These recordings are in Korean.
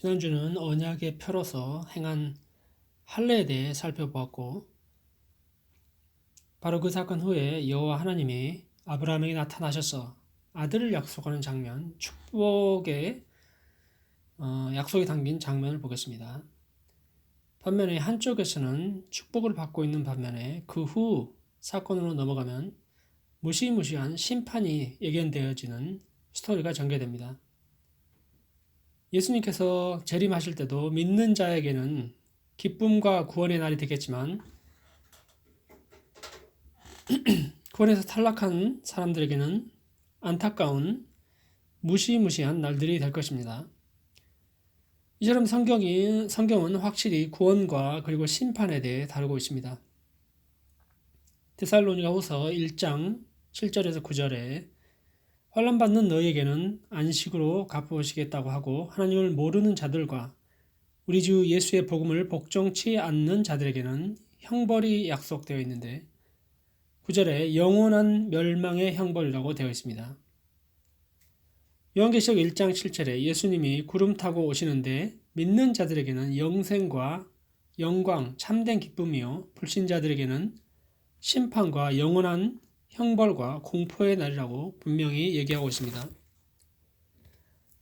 지난주는 언약의 표로서 행한 할례에 대해 살펴보았고, 바로 그 사건 후에 여호와 하나님이 아브라함에게 나타나셔서 아들을 약속하는 장면, 축복의 약속이 담긴 장면을 보겠습니다. 반면에 한쪽에서는 축복을 받고 있는 반면에 그 후 사건으로 넘어가면 무시무시한 심판이 예견되어지는 스토리가 전개됩니다. 예수님께서 재림하실 때도 믿는 자에게는 기쁨과 구원의 날이 되겠지만 구원에서 탈락한 사람들에게는 안타까운 무시무시한 날들이 될 것입니다. 이처럼 성경은 확실히 구원과 그리고 심판에 대해 다루고 있습니다. 데살로니가후서 1장 7절에서 9절에 환난 받는 너희에게는 안식으로 갚으시겠다고 하고 하나님을 모르는 자들과 우리 주 예수의 복음을 복종치 않는 자들에게는 형벌이 약속되어 있는데 9절에 영원한 멸망의 형벌이라고 되어 있습니다. 요한계시록 1장 7절에 예수님이 구름 타고 오시는데 믿는 자들에게는 영생과 영광, 참된 기쁨이요 불신자들에게는 심판과 영원한 형벌과 공포의 날이라고 분명히 얘기하고 있습니다.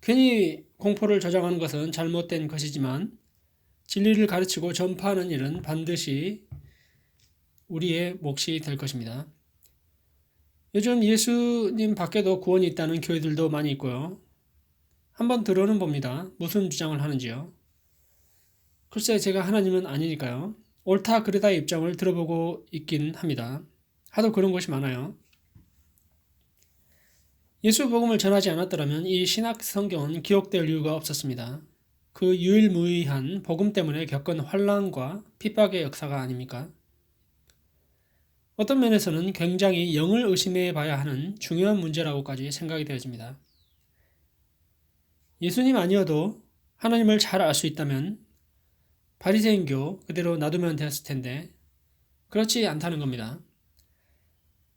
괜히 공포를 조장하는 것은 잘못된 것이지만 진리를 가르치고 전파하는 일은 반드시 우리의 몫이 될 것입니다. 요즘 예수님 밖에도 구원이 있다는 교회들도 많이 있고요. 한번 들어는 봅니다. 무슨 주장을 하는지요. 글쎄 제가 하나님은 아니니까요. 옳다 그르다의 입장을 들어보고 있긴 합니다. 하도 그런 것이 많아요. 예수 복음을 전하지 않았더라면 이 신약 성경은 기록될 이유가 없었습니다. 그 유일무이한 복음 때문에 겪은 환난과 핍박의 역사가 아닙니까? 어떤 면에서는 굉장히 영을 의심해 봐야 하는 중요한 문제라고까지 생각이 되어집니다. 예수님 아니어도 하나님을 잘 알 수 있다면 바리새인교 그대로 놔두면 되었을 텐데 그렇지 않다는 겁니다.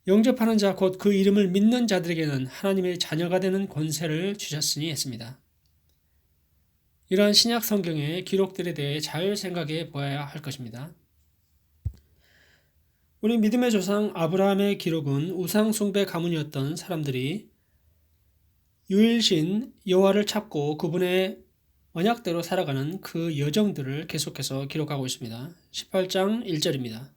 영접하는 자 곧 그 이름을 믿는 자들에게는 하나님의 자녀가 되는 권세를 주셨으니 했습니다. 이러한 신약 성경의 기록들에 대해 잘 생각해 보아야 할 것입니다. 우리 믿음의 조상 아브라함의 기록은 우상 숭배 가문이었던 사람들이 유일신 여호와를 찾고 그분의 언약대로 살아가는 그 여정들을 계속해서 기록하고 있습니다. 18장 1절입니다.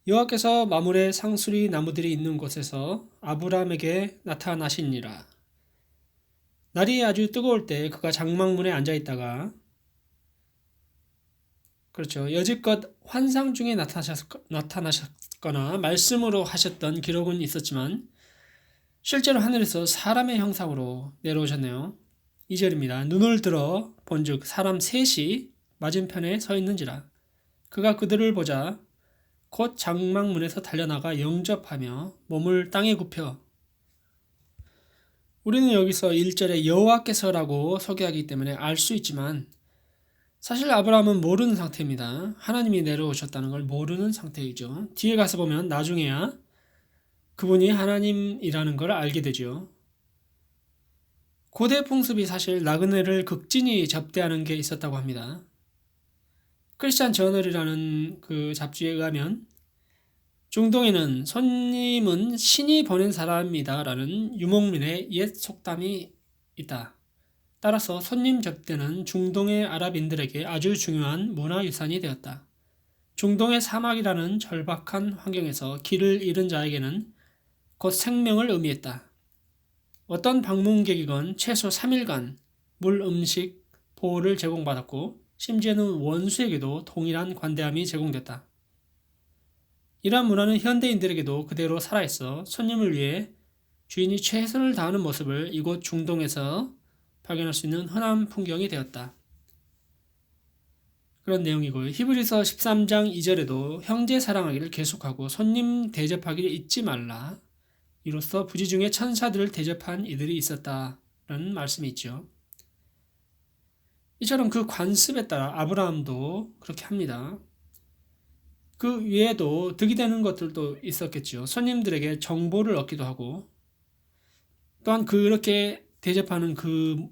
여호와께서 마물의 상수리 나무들이 있는 곳에서 아브라함에게 나타나시니라. 날이 아주 뜨거울 때 그가 장막문에 앉아 있다가 그렇죠. 여지껏 환상 중에 나타나셨거나 말씀으로 하셨던 기록은 있었지만 실제로 하늘에서 사람의 형상으로 내려오셨네요. 2절입니다. 눈을 들어 본즉 사람 셋이 맞은편에 서 있는지라. 그가 그들을 보자 곧 장막문에서 달려나가 영접하며 몸을 땅에 굽혀. 우리는 여기서 1절에 여호와께서라고 소개하기 때문에 알 수 있지만 사실 아브라함은 모르는 상태입니다. 하나님이 내려오셨다는 걸 모르는 상태이죠. 뒤에 가서 보면 나중에야 그분이 하나님이라는 걸 알게 되죠. 고대 풍습이 사실 나그네를 극진히 접대하는 게 있었다고 합니다. 크리스찬 저널이라는 그 잡지에 의하면 중동에는 손님은 신이 보낸 사람이다라는 유목민의 옛 속담이 있다. 따라서 손님 접대는 중동의 아랍인들에게 아주 중요한 문화유산이 되었다. 중동의 사막이라는 절박한 환경에서 길을 잃은 자에게는 곧 생명을 의미했다. 어떤 방문객이건 최소 3일간 물, 음식, 보호를 제공받았고 심지어는 원수에게도 동일한 관대함이 제공됐다. 이러한 문화는 현대인들에게도 그대로 살아있어 손님을 위해 주인이 최선을 다하는 모습을 이곳 중동에서 발견할 수 있는 흔한 풍경이 되었다. 그런 내용이고요. 히브리서 13장 2절에도 형제 사랑하기를 계속하고 손님 대접하기를 잊지 말라. 이로써 부지 중에 천사들을 대접한 이들이 있었다라는 말씀이 있죠. 이처럼 그 관습에 따라 아브라함도 그렇게 합니다. 그 외에도 득이 되는 것들도 있었겠죠. 손님들에게 정보를 얻기도 하고 또한 그렇게 대접하는 그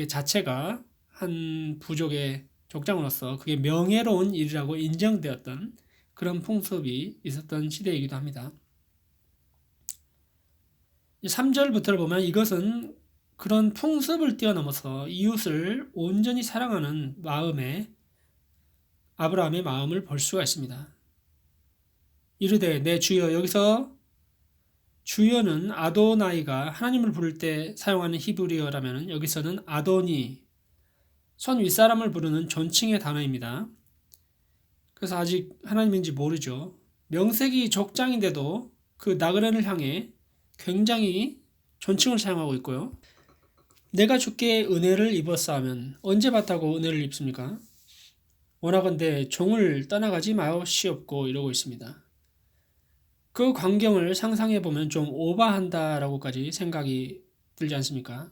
자체가 한 부족의 족장으로서 그게 명예로운 일이라고 인정되었던 그런 풍습이 있었던 시대이기도 합니다. 3절부터를 보면 이것은 그런 풍습을 뛰어넘어서 이웃을 온전히 사랑하는 마음에 아브라함의 마음을 볼 수가 있습니다. 이르되 내 주여, 여기서 주여는 아도나이가 하나님을 부를 때 사용하는 히브리어라면 여기서는 아도니, 손 윗사람을 부르는 존칭의 단어입니다. 그래서 아직 하나님인지 모르죠. 명색이 족장인데도 그 나그네를 향해 굉장히 존칭을 사용하고 있고요. 내가 주께 은혜를 입었사하면 언제 봤다고 은혜를 입습니까? 원하건대 종을 떠나가지 마옵시옵고 이러고 있습니다. 그 광경을 상상해 보면 좀 오바한다라고까지 생각이 들지 않습니까?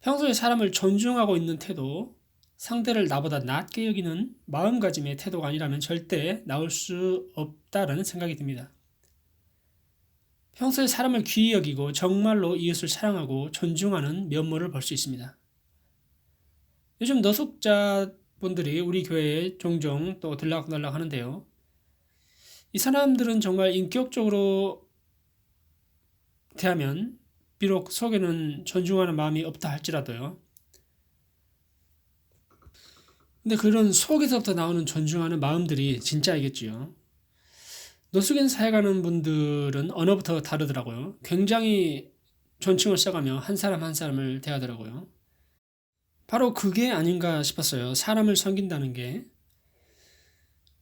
평소에 사람을 존중하고 있는 태도, 상대를 나보다 낮게 여기는 마음가짐의 태도가 아니라면 절대 나올 수 없다라는 생각이 듭니다. 평소에 사람을 귀히 여기고 정말로 이웃을 사랑하고 존중하는 면모를 볼 수 있습니다. 요즘 노숙자분들이 우리 교회에 종종 또 들락날락 하는데요. 이 사람들은 정말 인격적으로 대하면 비록 속에는 존중하는 마음이 없다 할지라도요. 근데 그런 속에서부터 나오는 존중하는 마음들이 진짜이겠지요. 노숙인 사회 가는 분들은 언어부터 다르더라고요. 굉장히 존칭을 써가며 한 사람 한 사람을 대하더라고요. 바로 그게 아닌가 싶었어요. 사람을 섬긴다는 게.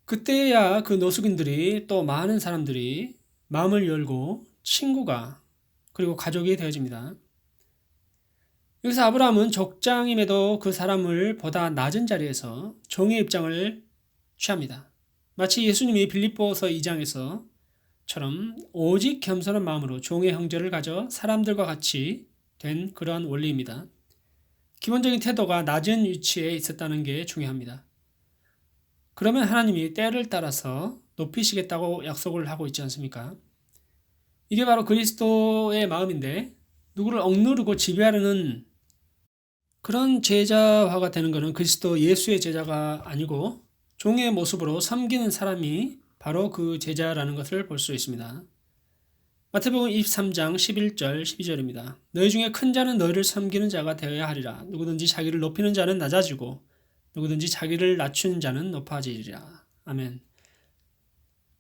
그때야 그 노숙인들이 또 많은 사람들이 마음을 열고 친구가 그리고 가족이 되어집니다. 여기서 아브라함은 족장임에도 그 사람을 보다 낮은 자리에서 종의 입장을 취합니다. 마치 예수님이 빌립보서 2장에서처럼 오직 겸손한 마음으로 종의 형제를 가져 사람들과 같이 된 그러한 원리입니다. 기본적인 태도가 낮은 위치에 있었다는 게 중요합니다. 그러면 하나님이 때를 따라서 높이시겠다고 약속을 하고 있지 않습니까? 이게 바로 그리스도의 마음인데 누구를 억누르고 지배하려는 그런 제자화가 되는 것은 그리스도 예수의 제자가 아니고 종의 모습으로 섬기는 사람이 바로 그 제자라는 것을 볼 수 있습니다. 마태복음 23장 11절 12절입니다. 너희 중에 큰 자는 너희를 섬기는 자가 되어야 하리라. 누구든지 자기를 높이는 자는 낮아지고 누구든지 자기를 낮추는 자는 높아지리라. 아멘.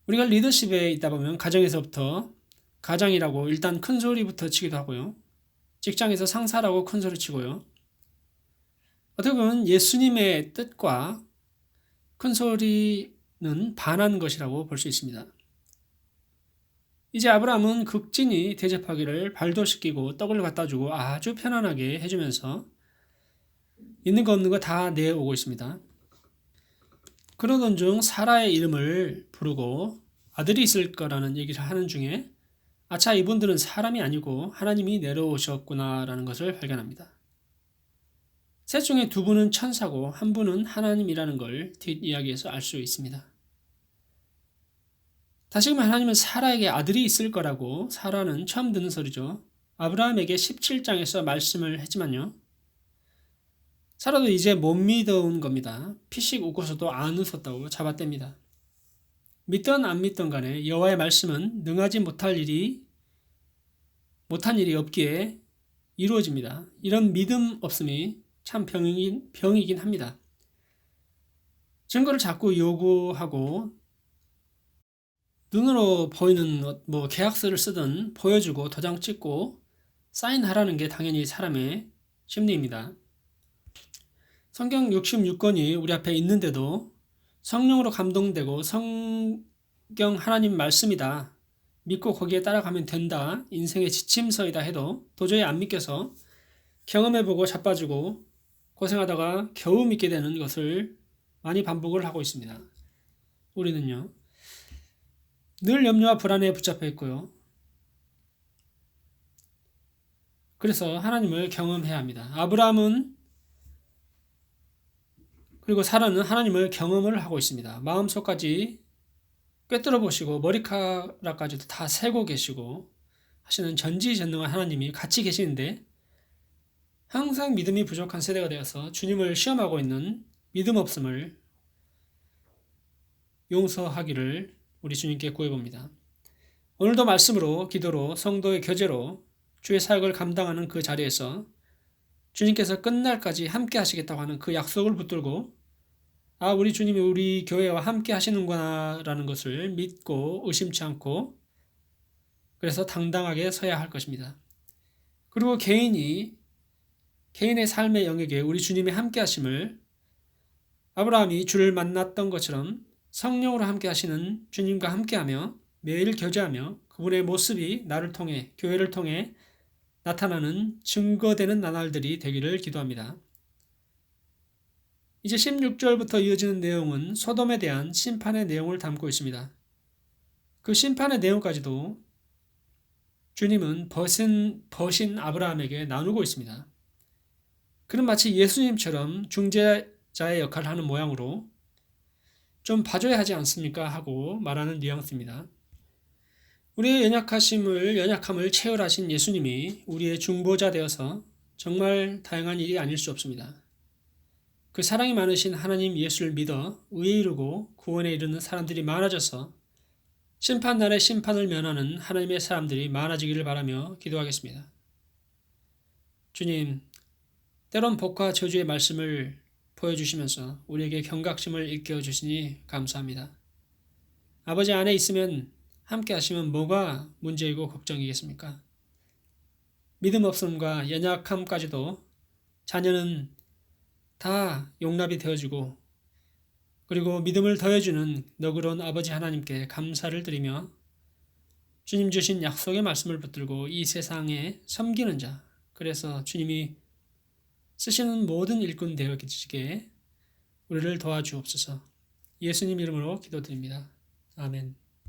우리가 리더십에 있다 보면 가정에서부터 가장이라고 일단 큰 소리부터 치기도 하고요. 직장에서 상사라고 큰 소리 치고요. 어떻게 보면 예수님의 뜻과 큰 소리는 반한 것이라고 볼 수 있습니다. 이제 아브라함은 극진히 대접하기를 발도시키고 떡을 갖다 주고 아주 편안하게 해주면서 있는 거 없는 거 다 내오고 있습니다. 그러던 중 사라의 이름을 부르고 아들이 있을 거라는 얘기를 하는 중에 아차, 이분들은 사람이 아니고 하나님이 내려오셨구나라는 것을 발견합니다. 셋 중에 두 분은 천사고 한 분은 하나님이라는 걸 뒷이야기에서 알 수 있습니다. 다시금 하나님은 사라에게 아들이 있을 거라고 사라는 처음 듣는 소리죠. 아브라함에게 17장에서 말씀을 했지만요. 사라도 이제 못 믿어온 겁니다. 피식 웃고서도 안 웃었다고 잡아댑니다. 믿던 안 믿던 간에 여호와의 말씀은 능하지 못한 일이 없기에 이루어집니다. 이런 믿음 없음이 참 병이긴 합니다. 증거를 자꾸 요구하고 눈으로 보이는 계약서를 쓰든 보여주고 도장 찍고 사인하라는 게 당연히 사람의 심리입니다. 성경 66권이 우리 앞에 있는데도 성령으로 감동되고 성경 하나님 말씀이다, 믿고 거기에 따라가면 된다, 인생의 지침서이다 해도 도저히 안 믿겨서 경험해보고 자빠지고 고생하다가 겨우 믿게 되는 것을 많이 반복을 하고 있습니다. 우리는요, 늘 염려와 불안에 붙잡혀 있고요. 그래서 하나님을 경험해야 합니다. 아브라함은 그리고 사라는 하나님을 경험을 하고 있습니다. 마음속까지 꿰뚫어 보시고 머리카락까지도 다 세고 계시고 하시는 전지전능한 하나님이 같이 계시는데, 항상 믿음이 부족한 세대가 되어서 주님을 시험하고 있는 믿음 없음을 용서하기를 우리 주님께 구해봅니다. 오늘도 말씀으로, 기도로, 성도의 교제로 주의 사역을 감당하는 그 자리에서 주님께서 끝날까지 함께 하시겠다고 하는 그 약속을 붙들고 우리 주님이 우리 교회와 함께 하시는구나 라는 것을 믿고 의심치 않고 그래서 당당하게 서야 할 것입니다. 그리고 개인의 삶의 영역에 우리 주님의 함께 하심을 아브라함이 주를 만났던 것처럼 성령으로 함께 하시는 주님과 함께하며 매일 교제하며 그분의 모습이 나를 통해 교회를 통해 나타나는 증거되는 나날들이 되기를 기도합니다. 이제 16절부터 이어지는 내용은 소돔에 대한 심판의 내용을 담고 있습니다. 그 심판의 내용까지도 주님은 버신 아브라함에게 나누고 있습니다. 그는 마치 예수님처럼 중재자의 역할을 하는 모양으로 좀 봐줘야 하지 않습니까? 하고 말하는 뉘앙스입니다. 우리의 연약함을 체혈하신 예수님이 우리의 중보자 되어서 정말 다양한 일이 아닐 수 없습니다. 그 사랑이 많으신 하나님 예수를 믿어 의에 이르고 구원에 이르는 사람들이 많아져서 심판날의 심판을 면하는 하나님의 사람들이 많아지기를 바라며 기도하겠습니다. 주님, 때론 복과 저주의 말씀을 보여주시면서 우리에게 경각심을 일깨워 주시니 감사합니다. 아버지 안에 있으면 함께 하시면 뭐가 문제이고 걱정이겠습니까? 믿음 없음과 연약함까지도 자녀는 다 용납이 되어주고 그리고 믿음을 더해주는 너그러운 아버지 하나님께 감사를 드리며 주님 주신 약속의 말씀을 붙들고 이 세상에 섬기는 자, 그래서 주님이 쓰시는 모든 일꾼 되어지게 우리를 도와주옵소서. 예수님 이름으로 기도드립니다. 아멘.